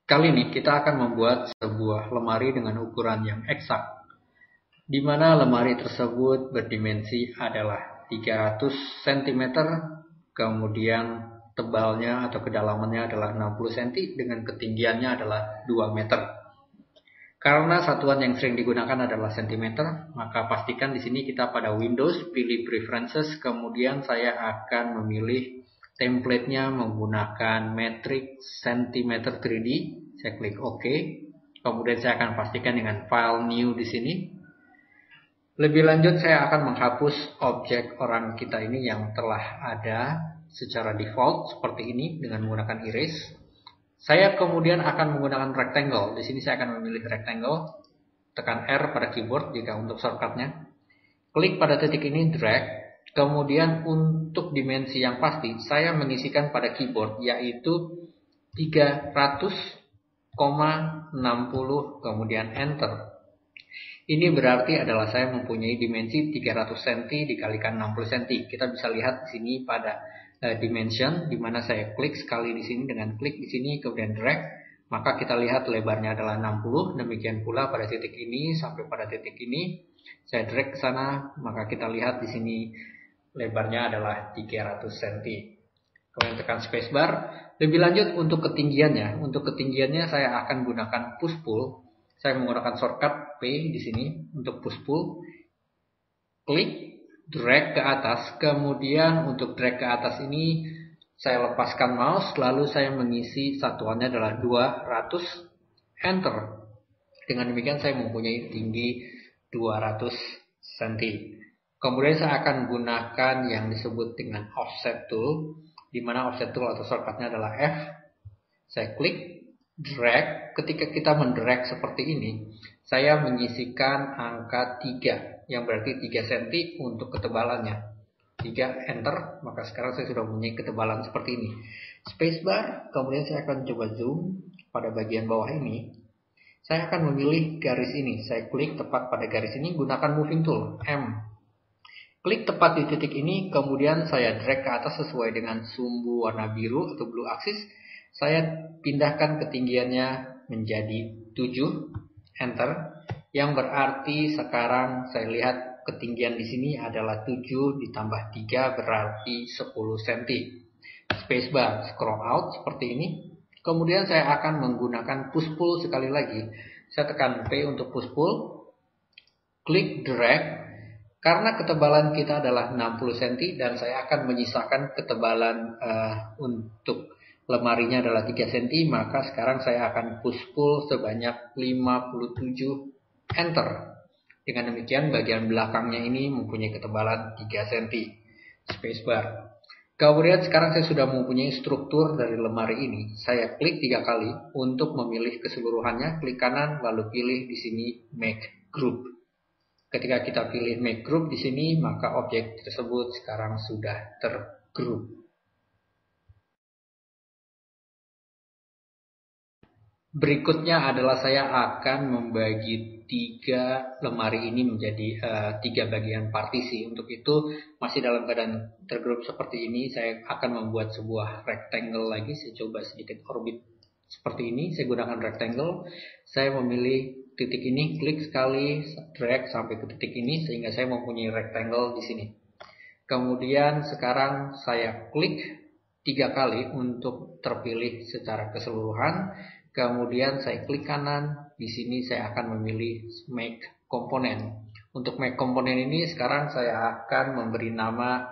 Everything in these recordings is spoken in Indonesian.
Kali ini kita akan membuat sebuah lemari dengan ukuran yang eksak, di mana lemari tersebut berdimensi adalah 300 cm, kemudian tebalnya atau kedalamannya adalah 60 cm dengan ketinggiannya adalah 2 meter. Karena satuan yang sering digunakan adalah cm, maka pastikan di sini kita pada Windows, pilih Preferences, kemudian saya akan memilih template-nya menggunakan metrik cm 3D. Saya klik OK. Kemudian saya akan pastikan dengan File New di sini. Lebih lanjut saya akan menghapus objek orang kita ini yang telah ada secara default seperti ini dengan menggunakan erase. Saya kemudian akan menggunakan rectangle. Di sini saya akan memilih rectangle. Tekan R pada keyboard jika untuk shortcutnya. Klik pada titik ini, drag. Kemudian untuk dimensi yang pasti saya mengisikan pada keyboard yaitu 300,60, kemudian enter. Ini berarti adalah saya mempunyai dimensi 300 cm dikalikan 60 cm. Kita bisa lihat di sini pada dimension, di mana saya klik sekali di sini dengan klik di sini kemudian drag, maka kita lihat lebarnya adalah 60. Demikian pula pada titik ini sampai pada titik ini, saya drag ke sana, maka kita lihat di sini lebarnya adalah 300 cm. Kemudian tekan spacebar. Lebih lanjut untuk ketinggiannya saya akan gunakan push pull. Saya menggunakan shortcut P di sini untuk push pull. Klik, drag ke atas. Kemudian untuk drag ke atas ini saya lepaskan mouse, lalu saya mengisi satuannya adalah 200, enter. Dengan demikian saya mempunyai tinggi 200 cm. Kemudian saya akan gunakan yang disebut dengan offset tool, di mana offset tool atau shortcutnya adalah F. Saya klik, drag. Ketika kita mendrag seperti ini, saya menyisikan angka 3, yang berarti 3 cm untuk ketebalannya. 3, enter, maka sekarang saya sudah mempunyai ketebalan seperti ini. Spacebar, kemudian saya akan coba zoom pada bagian bawah ini. Saya akan memilih garis ini. Saya klik tepat pada garis ini, gunakan moving tool, M. Klik tepat di titik ini, kemudian saya drag ke atas sesuai dengan sumbu warna biru atau blue axis. Saya pindahkan ketinggiannya menjadi 7, enter. Yang berarti sekarang saya lihat ketinggian di sini adalah 7 ditambah 3 berarti 10 cm. Spacebar, scroll out seperti ini. Kemudian saya akan menggunakan push pull sekali lagi. Saya tekan P untuk push pull. Klik drag. Karena ketebalan kita adalah 60 cm dan saya akan menyisakan ketebalan untuk lemarinya adalah 3 cm, maka sekarang saya akan push pull sebanyak 57, enter. Dengan demikian bagian belakangnya ini mempunyai ketebalan 3 cm. Spacebar. Kemudian sekarang saya sudah mempunyai struktur dari lemari ini. Saya klik 3 kali untuk memilih keseluruhannya. Klik kanan lalu pilih di sini make group. Ketika kita pilih make group di sini, maka objek tersebut sekarang sudah tergroup. Berikutnya adalah saya akan membagi 3 lemari ini menjadi 3 bagian partisi. Untuk itu masih dalam keadaan tergroup seperti ini, saya akan membuat sebuah rectangle lagi. Saya coba sedikit orbit seperti ini. Saya gunakan rectangle. Saya memilih titik ini, klik sekali, drag sampai ke titik ini sehingga saya mempunyai rectangle di sini. Kemudian sekarang saya klik 3 kali untuk terpilih secara keseluruhan. Kemudian saya klik kanan, di sini saya akan memilih make component. Untuk make component ini sekarang saya akan memberi nama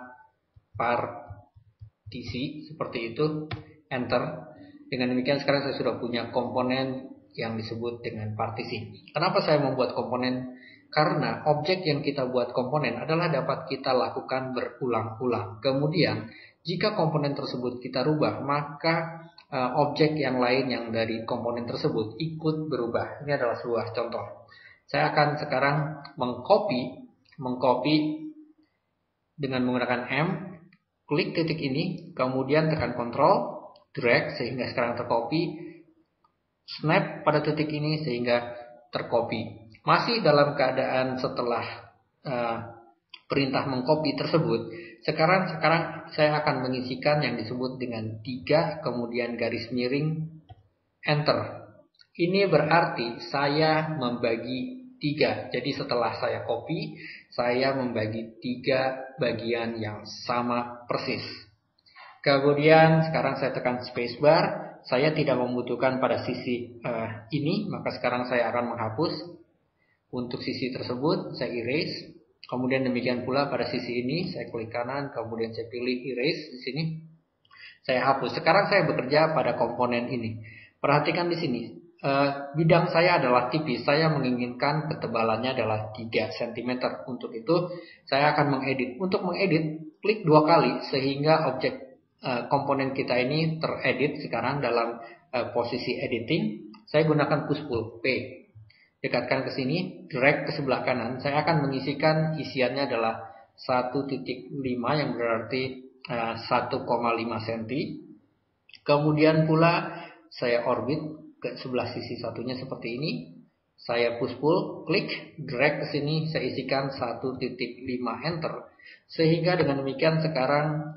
partisi seperti itu, enter. Dengan demikian sekarang saya sudah punya komponen yang disebut dengan partisi. Kenapa saya membuat komponen? Karena objek yang kita buat komponen adalah dapat kita lakukan berulang-ulang. Kemudian jika komponen tersebut kita rubah, maka objek yang lain yang dari komponen tersebut ikut berubah. Ini adalah sebuah contoh. Saya akan sekarang mengcopy dengan menggunakan M, klik titik ini, kemudian tekan Ctrl, drag sehingga sekarang tercopy, snap pada titik ini sehingga tercopy. Masih dalam keadaan setelah perintah mengcopy tersebut, sekarang saya akan mengisikan yang disebut dengan 3 kemudian garis miring, enter. Ini berarti saya membagi 3. Jadi setelah saya copy, saya membagi 3 bagian yang sama persis. Kemudian sekarang saya tekan spacebar. Saya tidak membutuhkan pada sisi ini, maka sekarang saya akan menghapus. Untuk sisi tersebut saya erase. Kemudian demikian pula pada sisi ini, saya klik kanan, kemudian saya pilih erase di sini. Saya hapus. Sekarang saya bekerja pada komponen ini. Perhatikan di sini. Bidang saya adalah tipis. Saya menginginkan ketebalannya adalah 3 cm. Untuk itu saya akan mengedit. Untuk mengedit, klik 2 kali sehingga objek komponen kita ini teredit sekarang dalam posisi editing. Saya gunakan push pull P. Dekatkan ke sini, drag ke sebelah kanan. Saya akan mengisikan isiannya adalah 1.5 yang berarti 1,5 cm. Kemudian pula saya orbit ke sebelah sisi satunya seperti ini. Saya push pull, klik, drag ke sini, saya isikan 1.5 enter. Sehingga dengan demikian sekarang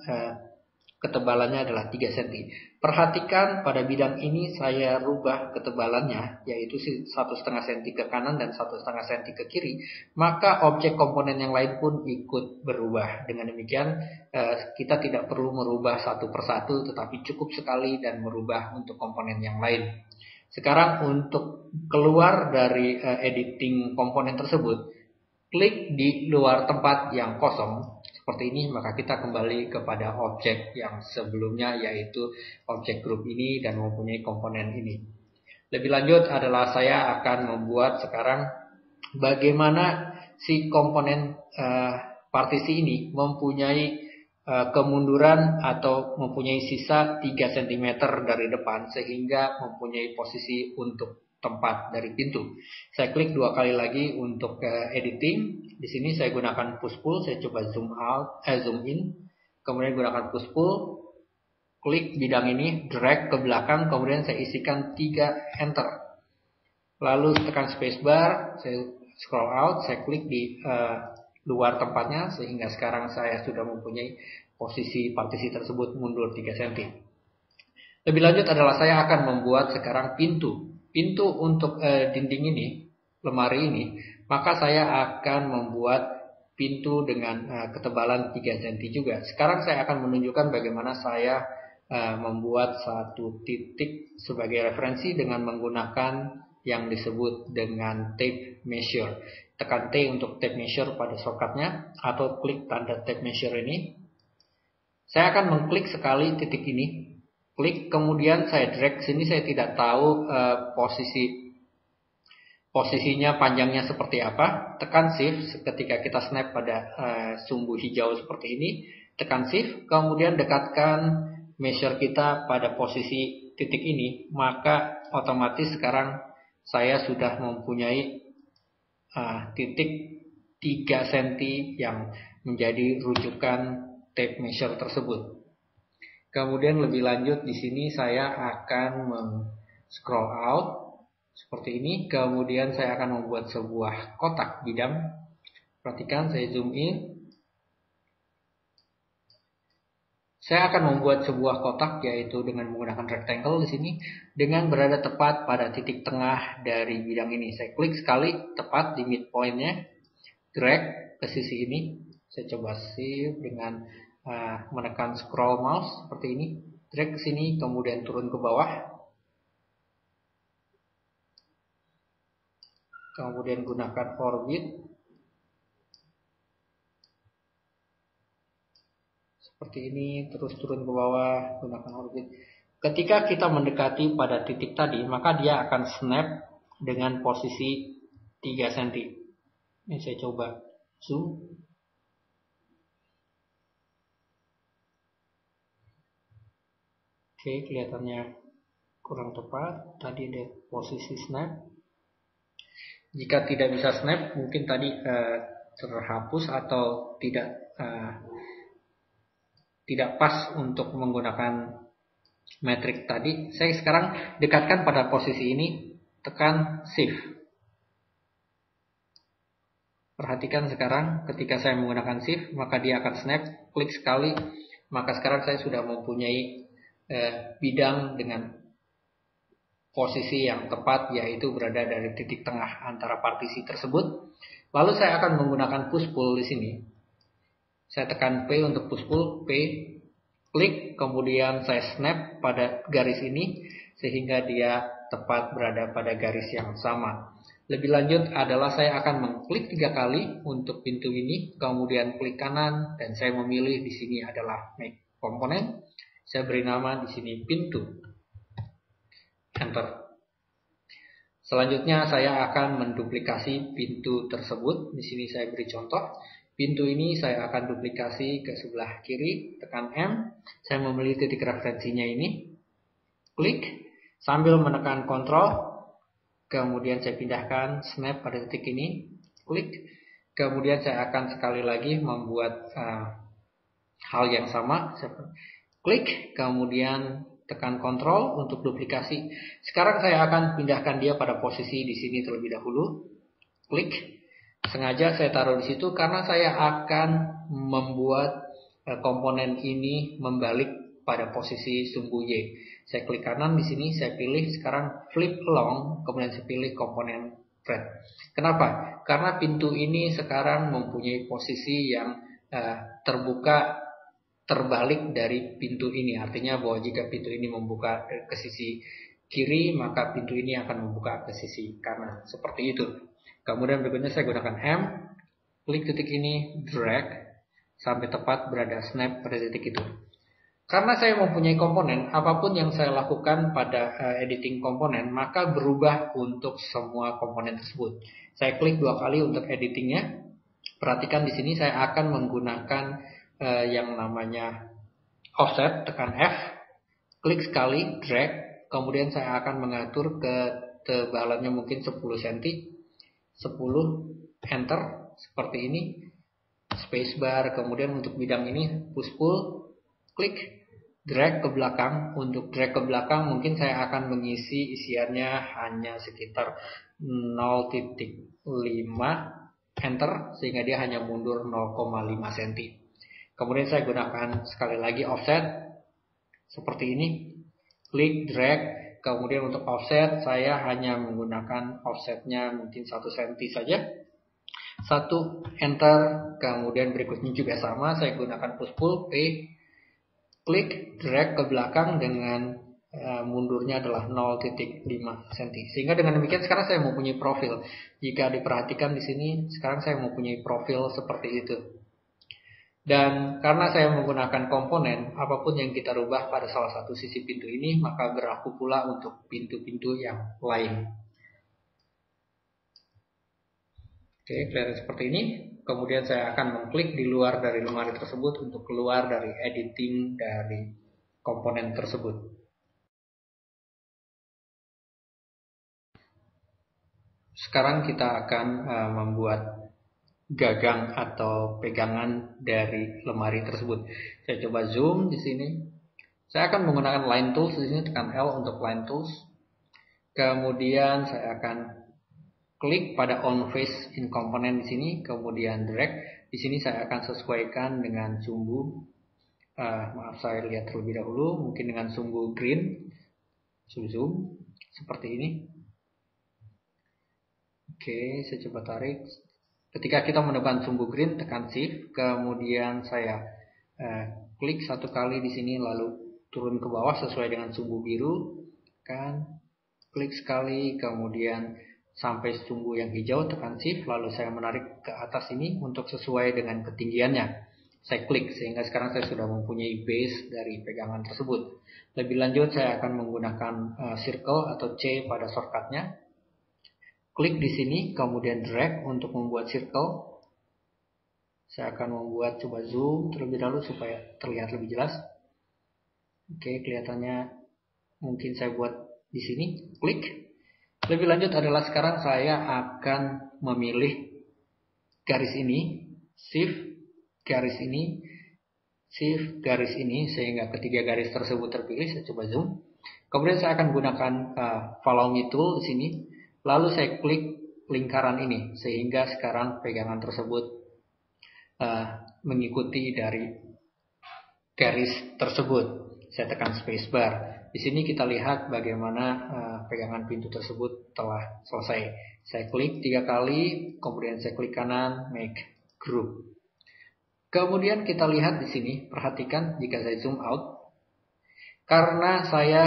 ketebalannya adalah 3 cm. Perhatikan pada bidang ini saya rubah ketebalannya, yaitu 1,5 cm ke kanan dan 1,5 cm ke kiri. Maka objek komponen yang lain pun ikut berubah. Dengan demikian kita tidak perlu merubah satu persatu, tetapi cukup sekali dan merubah untuk komponen yang lain. Sekarang untuk keluar dari editing komponen tersebut, klik di luar tempat yang kosong seperti ini, maka kita kembali kepada objek yang sebelumnya, yaitu objek grup ini dan mempunyai komponen ini. Lebih lanjut adalah saya akan membuat sekarang bagaimana si komponen partisi ini mempunyai kemunduran atau mempunyai sisa 3 cm dari depan sehingga mempunyai posisi untuk tempat dari pintu. Saya klik 2 kali lagi untuk editing. Di sini saya gunakan push pull, saya coba zoom in. Kemudian gunakan push pull, klik bidang ini, drag ke belakang, kemudian saya isikan 3 enter. Lalu tekan spacebar, saya scroll out, saya klik di luar tempatnya sehingga sekarang saya sudah mempunyai posisi partisi tersebut mundur 3 cm. Lebih lanjut adalah saya akan membuat sekarang pintu untuk dinding ini, lemari ini, maka saya akan membuat pintu dengan ketebalan 3 cm juga. Sekarang saya akan menunjukkan bagaimana saya membuat satu titik sebagai referensi dengan menggunakan yang disebut dengan tape measure. Tekan T untuk tape measure pada shortcutnya atau klik tanda tape measure ini. Saya akan mengklik sekali titik ini. Klik, kemudian saya drag sini. Saya tidak tahu posisinya panjangnya seperti apa. Tekan shift ketika kita snap pada sumbu hijau seperti ini. Tekan shift, kemudian dekatkan measure kita pada posisi titik ini. Maka otomatis sekarang saya sudah mempunyai titik 3 cm yang menjadi rujukan tape measure tersebut. Kemudian lebih lanjut di sini saya akan scroll out seperti ini. Kemudian saya akan membuat sebuah kotak bidang. Perhatikan, saya zoom in. Saya akan membuat sebuah kotak yaitu dengan menggunakan rectangle di sini dengan berada tepat pada titik tengah dari bidang ini. Saya klik sekali tepat di midpointnya, drag ke sisi ini. Saya coba shift dengan menekan scroll mouse seperti ini, drag ke sini, kemudian turun ke bawah, kemudian gunakan orbit. Seperti ini, terus turun ke bawah, gunakan orbit. Ketika kita mendekati pada titik tadi, maka dia akan snap dengan posisi 3 cm. Ini saya coba zoom. Oke, kelihatannya kurang tepat. Tadi ada posisi snap. Jika tidak bisa snap, mungkin tadi terhapus atau tidak pas untuk menggunakan metrik tadi. Saya sekarang dekatkan pada posisi ini, tekan shift. Perhatikan sekarang ketika saya menggunakan shift, maka dia akan snap, klik sekali, maka sekarang saya sudah mempunyai bidang dengan posisi yang tepat, yaitu berada dari titik tengah antara partisi tersebut. Lalu saya akan menggunakan push pull di sini. Saya tekan P untuk push pull, P, klik, kemudian saya snap pada garis ini sehingga dia tepat berada pada garis yang sama. Lebih lanjut adalah saya akan mengklik 3 kali untuk pintu ini, kemudian klik kanan dan saya memilih di sini adalah make komponen. Saya beri nama di sini pintu. Enter. Selanjutnya saya akan menduplikasi pintu tersebut. Di sini saya beri contoh. Pintu ini saya akan duplikasi ke sebelah kiri, tekan M. Saya memilih titik referensinya ini. Klik sambil menekan Ctrl. Kemudian saya pindahkan snap pada titik ini. Klik. Kemudian saya akan sekali lagi membuat hal yang sama. Klik, kemudian tekan Ctrl untuk duplikasi. Sekarang saya akan pindahkan dia pada posisi di sini terlebih dahulu. Klik. Sengaja saya taruh di situ karena saya akan membuat komponen ini membalik pada posisi sumbu Y. Saya klik kanan di sini, saya pilih sekarang flip along, kemudian saya pilih komponen thread. Kenapa? Karena pintu ini sekarang mempunyai posisi yang terbuka terbalik dari pintu ini. Artinya bahwa jika pintu ini membuka ke sisi kiri, maka pintu ini akan membuka ke sisi kanan. Seperti itu. Kemudian berikutnya saya gunakan M, klik titik ini, drag, sampai tepat berada snap pada titik itu. Karena saya mempunyai komponen, apapun yang saya lakukan pada editing komponen, maka berubah untuk semua komponen tersebut. Saya klik 2 kali untuk editingnya. Perhatikan di sini saya akan menggunakan yang namanya offset, tekan F, klik sekali, drag, kemudian saya akan mengatur ketebalannya mungkin 10 cm, 10, enter, seperti ini, spacebar, kemudian untuk bidang ini push pull, klik, drag ke belakang. Untuk drag ke belakang mungkin saya akan mengisi isiannya hanya sekitar 0,5, enter, sehingga dia hanya mundur 0,5 cm. Kemudian saya gunakan sekali lagi offset seperti ini, klik, drag, kemudian untuk offset saya hanya menggunakan offsetnya mungkin 1 cm saja, 1, enter, kemudian berikutnya juga sama, saya gunakan push pull, P, klik, drag ke belakang dengan mundurnya adalah 0,5 cm. Sehingga dengan demikian sekarang saya mempunyai profil. Jika diperhatikan di sini, sekarang saya mempunyai profil seperti itu. Dan karena saya menggunakan komponen, apapun yang kita rubah pada salah satu sisi pintu ini, maka berlaku pula untuk pintu-pintu yang lain. Oke, kelihatan seperti ini. Kemudian saya akan mengklik di luar dari lemari tersebut untuk keluar dari editing dari komponen tersebut. Sekarang kita akan membuat gagang atau pegangan dari lemari tersebut. Saya coba zoom di sini. Saya akan menggunakan line tools di sini, tekan L untuk line tools. Kemudian saya akan klik pada on face in component di sini, kemudian drag. Di sini saya akan sesuaikan dengan sumbu. Maaf, saya lihat terlebih dahulu, mungkin dengan sumbu green. Zoom seperti ini. Oke, saya coba tarik. Ketika kita menekan sumbu green, tekan shift, kemudian saya klik 1 kali di sini, lalu turun ke bawah sesuai dengan sumbu biru, kan, klik sekali, kemudian sampai sumbu yang hijau, tekan shift, lalu saya menarik ke atas ini untuk sesuai dengan ketinggiannya. Saya klik sehingga sekarang saya sudah mempunyai base dari pegangan tersebut. Lebih lanjut saya akan menggunakan circle atau C pada shortcutnya. Klik di sini, kemudian drag untuk membuat circle. Saya akan membuat, coba zoom terlebih dahulu supaya terlihat lebih jelas. Oke, kelihatannya mungkin saya buat di sini. Klik. Lebih lanjut adalah sekarang saya akan memilih garis ini, shift, garis ini, shift, garis ini, sehingga ketiga garis tersebut terpilih. Saya coba zoom. Kemudian saya akan gunakan follow me tool di sini. Lalu saya klik lingkaran ini sehingga sekarang pegangan tersebut mengikuti dari garis tersebut. Saya tekan spacebar. Di Di sini kita lihat bagaimana pegangan pintu tersebut telah selesai. Saya klik 3 kali, kemudian saya klik kanan, make group. Kemudian kita lihat di sini, perhatikan jika saya zoom out, karena saya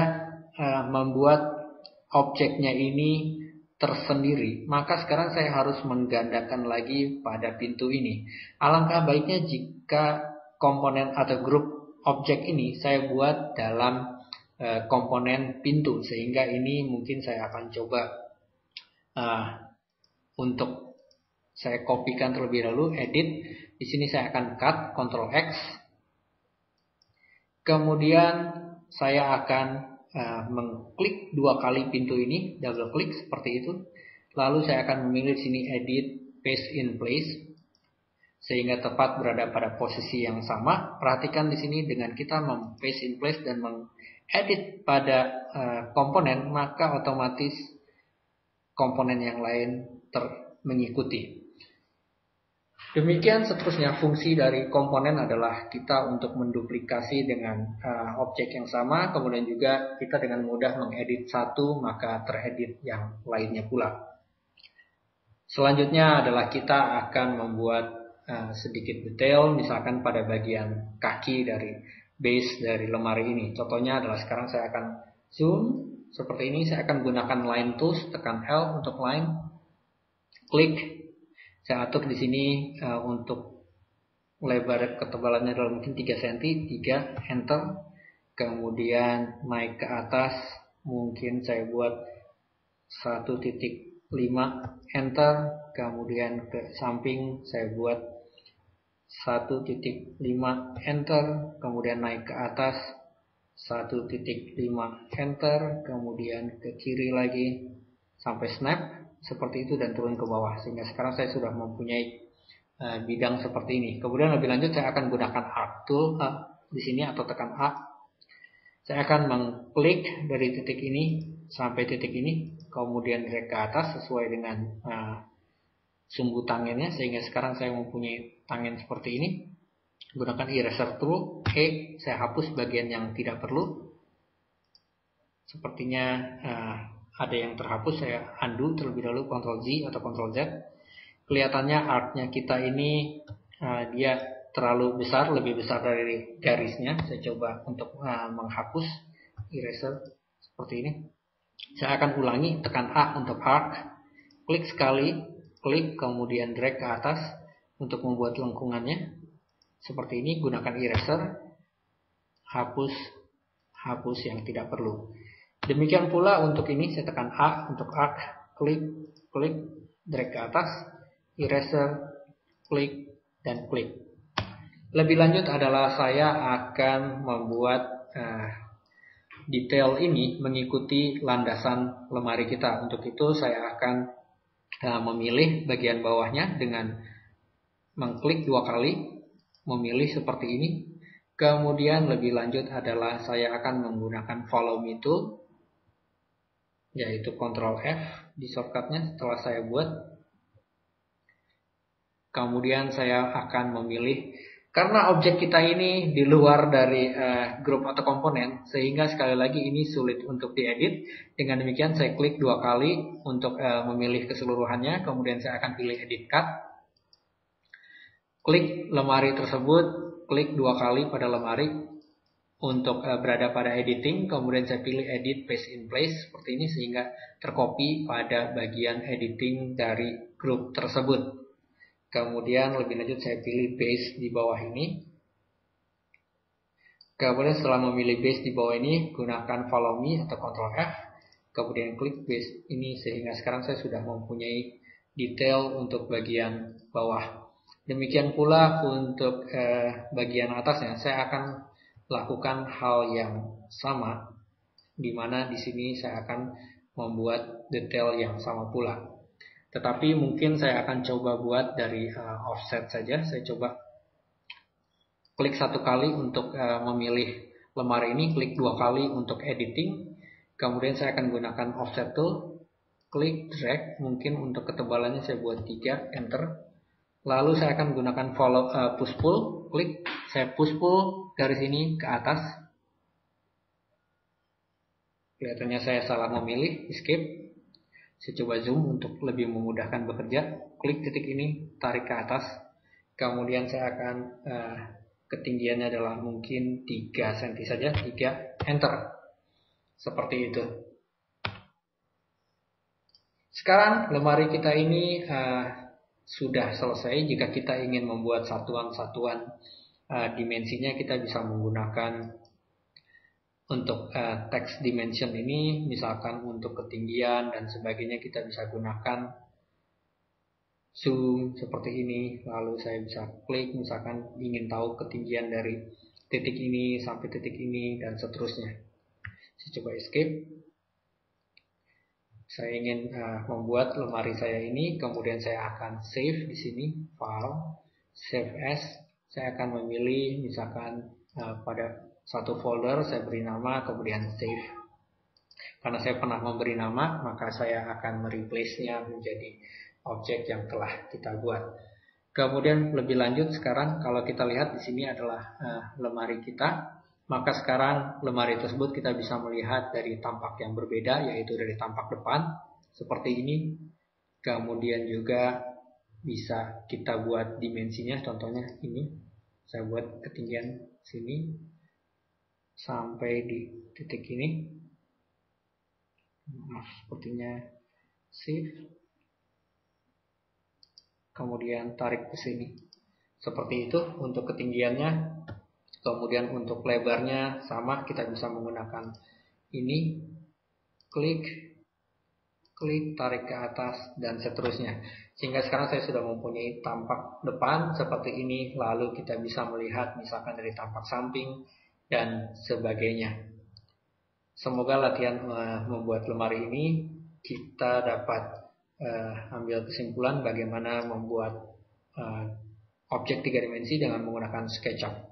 membuat objeknya ini tersendiri, maka sekarang saya harus menggandakan lagi pada pintu ini. Alangkah baiknya jika komponen atau grup objek ini saya buat dalam komponen pintu, sehingga ini mungkin saya akan coba untuk saya kopikan terlebih dahulu, edit. Di sini saya akan cut, Ctrl X. Kemudian saya akan mengklik 2 kali pintu ini, double klik seperti itu. Lalu saya akan memilih di sini edit paste in place sehingga tepat berada pada posisi yang sama. Perhatikan di sini dengan kita paste in place dan mengedit pada komponen, maka otomatis komponen yang lain mengikuti. Demikian seterusnya, fungsi dari komponen adalah kita untuk menduplikasi dengan objek yang sama, kemudian juga kita dengan mudah mengedit satu maka teredit yang lainnya pula. Selanjutnya adalah kita akan membuat sedikit detail, misalkan pada bagian kaki dari base dari lemari ini. Contohnya adalah sekarang saya akan zoom seperti ini, saya akan gunakan line tools, tekan L untuk line, klik. Saya atur di sini untuk lebar ketebalannya adalah mungkin 3 cm, 3, enter. Kemudian naik ke atas, mungkin saya buat 1.5, enter. Kemudian ke samping saya buat 1.5, enter. Kemudian naik ke atas 1.5, enter. Kemudian ke kiri lagi sampai snap seperti itu dan turun ke bawah, sehingga sekarang saya sudah mempunyai bidang seperti ini. Kemudian lebih lanjut saya akan gunakan arc tool di sini atau tekan A. Saya akan mengklik dari titik ini sampai titik ini, kemudian drag ke atas sesuai dengan sumbu tangannya, sehingga sekarang saya mempunyai tangan seperti ini. Gunakan eraser tool, saya hapus bagian yang tidak perlu. Sepertinya ada yang terhapus, saya undo terlebih dahulu, Ctrl Z atau Ctrl Z. Kelihatannya artnya kita ini dia terlalu besar, lebih besar dari garisnya. Saya coba untuk menghapus eraser seperti ini. Saya akan ulangi, tekan A untuk arc, klik sekali, klik kemudian drag ke atas untuk membuat lengkungannya. Seperti ini, gunakan eraser, hapus yang tidak perlu. Demikian pula untuk ini, saya tekan A untuk arc, klik, drag ke atas, eraser, klik, dan klik. Lebih lanjut adalah saya akan membuat detail ini mengikuti landasan lemari kita. Untuk itu saya akan memilih bagian bawahnya dengan mengklik 2 kali, memilih seperti ini. Kemudian lebih lanjut adalah saya akan menggunakan follow me tool, yaitu Ctrl F di shortcutnya setelah saya buat. Kemudian saya akan memilih, karena objek kita ini di luar dari grup atau komponen, sehingga sekali lagi ini sulit untuk diedit. Dengan demikian saya klik 2 kali untuk memilih keseluruhannya, kemudian saya akan pilih edit cut. Klik lemari tersebut, klik 2 kali pada lemari untuk berada pada editing, kemudian saya pilih edit paste in place seperti ini sehingga tercopy pada bagian editing dari grup tersebut. Kemudian lebih lanjut saya pilih base di bawah ini. Kemudian setelah memilih base di bawah ini, gunakan follow me atau Ctrl F, kemudian klik base ini sehingga sekarang saya sudah mempunyai detail untuk bagian bawah. Demikian pula untuk bagian atasnya, saya akan lakukan hal yang sama, di mana di sini saya akan membuat detail yang sama pula. Tetapi mungkin saya akan coba buat dari offset saja. Saya coba klik 1 kali untuk memilih lemari ini, klik 2 kali untuk editing. Kemudian saya akan gunakan offset tool, klik drag, mungkin untuk ketebalannya saya buat 3, enter. Lalu saya akan gunakan push pull, klik, saya push pull garis ini ke atas. Kelihatannya saya salah memilih, escape. Saya coba zoom untuk lebih memudahkan bekerja. Klik titik ini, tarik ke atas. Kemudian saya akan ketinggiannya adalah mungkin 3 cm saja, 3, enter. Seperti itu. Sekarang lemari kita ini sudah selesai. Jika kita ingin membuat satuan-satuan dimensinya, kita bisa menggunakan untuk text dimension ini, misalkan untuk ketinggian dan sebagainya, kita bisa gunakan zoom seperti ini. Lalu saya bisa klik, misalkan ingin tahu ketinggian dari titik ini sampai titik ini dan seterusnya. Saya coba escape. Saya ingin membuat lemari saya ini, kemudian saya akan save di sini, file, save as. Saya akan memilih misalkan pada satu folder, saya beri nama, kemudian save. Karena saya pernah memberi nama, maka saya akan mereplace-nya menjadi objek yang telah kita buat. Kemudian lebih lanjut sekarang, kalau kita lihat di sini adalah lemari kita. Maka sekarang lemari tersebut kita bisa melihat dari tampak yang berbeda, yaitu dari tampak depan seperti ini. Kemudian juga bisa kita buat dimensinya, contohnya ini. Saya buat ketinggian sini sampai di titik ini. Sepertinya save. Kemudian tarik ke sini. Seperti itu untuk ketinggiannya. Kemudian untuk lebarnya sama, kita bisa menggunakan ini, klik, tarik ke atas, dan seterusnya. Sehingga sekarang saya sudah mempunyai tampak depan seperti ini, lalu kita bisa melihat misalkan dari tampak samping, dan sebagainya. Semoga latihan membuat lemari ini, kita dapat ambil kesimpulan bagaimana membuat objek 3 dimensi dengan menggunakan SketchUp.